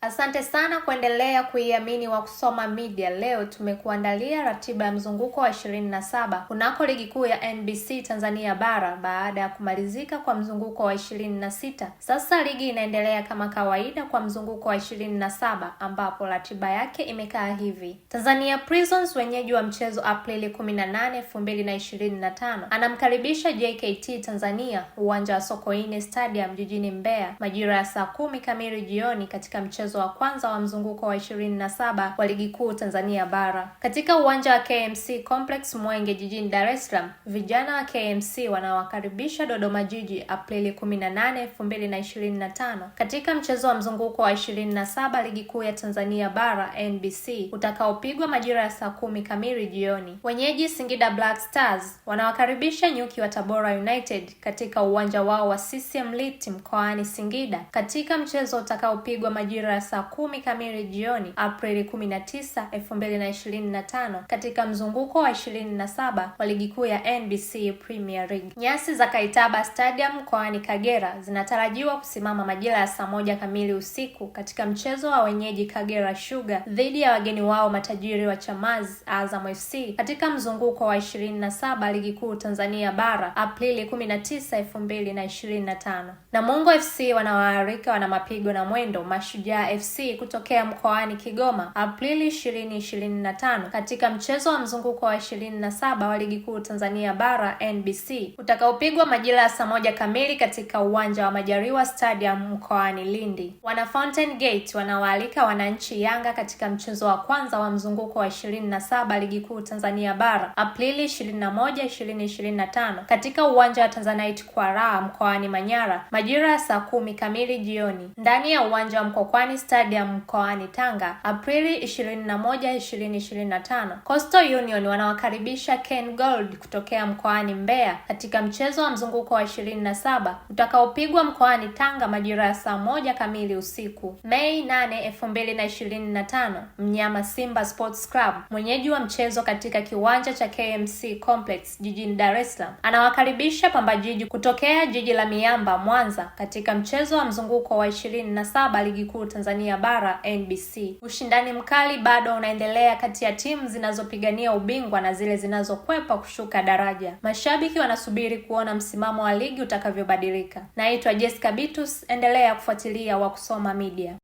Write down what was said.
Asante sana kuendelea kuiamini Wakusoma Media. Leo tumekuandalia ratiba ya mzunguko wa 27 kunako ligi kuu ya NBC Tanzania Bara baada ya kumalizika kwa mzunguko wa 26. Sasa ligi inaendelea kama kawaida kwa mzunguko wa 27 ambapo ratiba yake imekaa hivi. Tanzania Prisons wenyeji wa mchezo Aprili 18, 2025 anamkaribisha JKT Tanzania uwanja wa Sokoine Stadium jijini Mbeya majira ya saa 10 kamili jioni katika mchezo wa kwanza wa mzunguko wa 27 wa ligi kuu Tanzania Bara. Katika uwanja wa KMC Complex Mwenge jijini Dar es Salaam, vijana wa KMC wanawakaribisha Dodoma Jiji Aprili 18, 2025 katika mchezo wa mzunguko wa 27 ligi kuu ya Tanzania Bara NBC utakaopigwa majira ya saa 10 kamili jioni. Wenyeji Singida Black Stars wanawakaribisha Nyuki wa Tabora United katika uwanja wao wa CCM Liti mkoani Singida katika mchezo utakaopigwa majira ya saa 10 kamili jioni Aprili 19, 2025 katika mzunguko wa 27 wa ligi kuu ya NBC Premier League. Nyasi za Kaitaba Stadium mkoani Kagera zinatarajiwa kusimama majira ya saa 1 kamili usiku katika mchezo wa wenyeji Kagera Sugar dhidi ya wageni wao matajiri wa Chamazi Azam FC katika mzunguko wa 27 ligi kuu Tanzania Bara Aprili 19, 2025. Namungo FC wanawaalika wana mapigo na mwendo Mashujaa FC kutokea mkoani Kigoma Aprili 2025 katika mchezo wa mzunguko wa 27 wa ligi kuu Tanzania Bara NBC utakaopigwa majira ya saa 1 kamili katika uwanja wa Majaliwa Stadium mkoani Lindi. Wana Fountain Gate wanawaalika wananchi Yanga katika mchezo wa kwanza wa mzunguko wa 27 ligi kuu Tanzania Bara Aprili 21, 2025 katika uwanja wa Tanzanite Kwaraa mkoani Manyara majira ya saa 10 kamili jioni. Ndani ya uwanja wa Mkokwani Stadium mkoani Tanga Aprili 21, 2025 Coastal Union wanawakaribisha Ken Gold kutokea mkoani Mbeya katika mchezo wa mzunguko wa 27 utakaopigwa mkoani Tanga majira ya saa 1 kamili usiku. Mei 8, 2025 Mnyama Simba Sports Club mwenyeji wa mchezo katika kiwanja cha KMC Complex jijini Dar es Salaam anawakaribisha Pamba Jiji kutokea jiji la Miamba Mwanza katika mchezo wa mzunguko wa 27 ligi kuu Tanzania Bara NBC. Ushindani mkali bado unaendelea kati ya timu zinazopigania ubingwa na zile zinazokwepa kushuka daraja. Mashabiki wanasubiri kuona msimamo wa ligi utakavyobadilika. Naitwa Jessica Bitus, endelea kufuatilia Wakusoma Media.